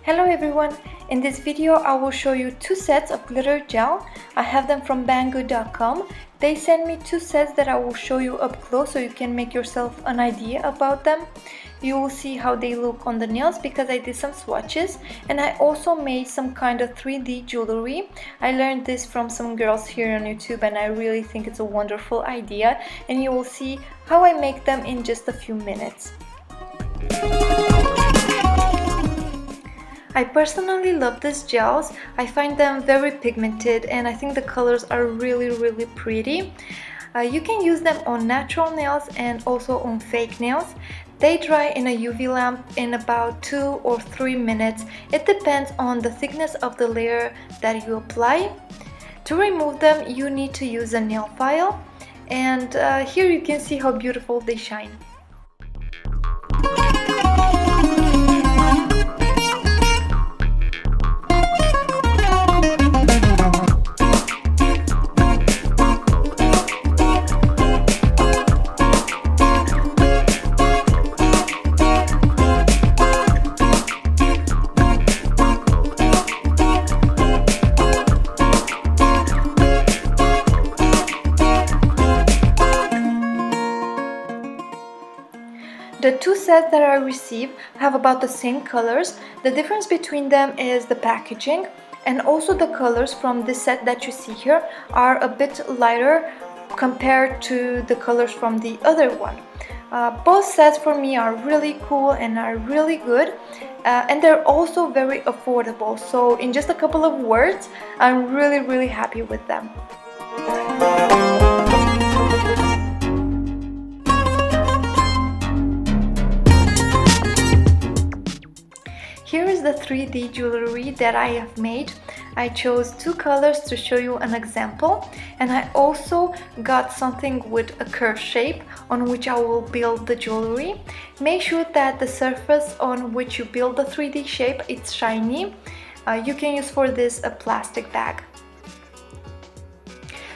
Hello everyone! In this video I will show you two sets of glitter gel. I have them from Banggood.com. They sent me two sets that I will show you up close so you can make yourself an idea about them. You will see how they look on the nails because I did some swatches, and I also made some kind of 3D jewelry. I learned this from some girls here on YouTube and I really think it's a wonderful idea, and you will see how I make them in just a few minutes. I personally love these gels. I find them very pigmented and I think the colors are really pretty. You can use them on natural nails and also on fake nails. They dry in a UV lamp in about 2 or 3 minutes. It depends on the thickness of the layer that you apply. To remove them, you need to use a nail file, and here you can see how beautiful they shine. The two sets that I received have about the same colors. The difference between them is the packaging, and also the colors from this set that you see here are a bit lighter compared to the colors from the other one. Both sets for me are really cool and are really good, and they're also very affordable. So in just a couple of words, I'm really happy with them. Here is the 3D jewelry that I have made. I chose two colors to show you an example, and I also got something with a curved shape on which I will build the jewelry. Make sure that the surface on which you build the 3D shape is shiny. You can use for this a plastic bag.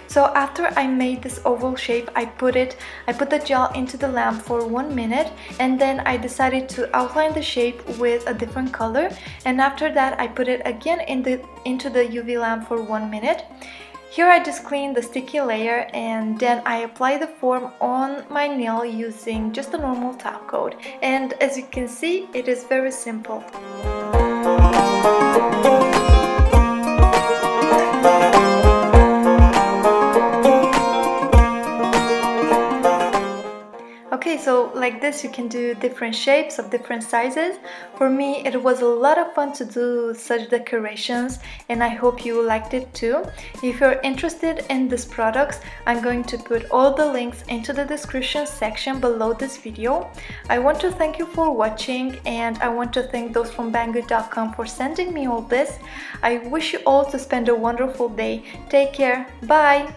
So after I made this oval shape, I put the gel into the lamp for 1 minute, and then I decided to outline the shape with a different color, and after that I put it again into the UV lamp for 1 minute. Here I just cleaned the sticky layer, and then I apply the form on my nail using just a normal top coat, and as you can see, it is very simple. Okay, so like this you can do different shapes of different sizes. For me it was a lot of fun to do such decorations, and I hope you liked it too. If you're interested in these products, I'm going to put all the links into the description section below this video. I want to thank you for watching, and I want to thank those from Banggood.com for sending me all this. I wish you all to spend a wonderful day. Take care. Bye!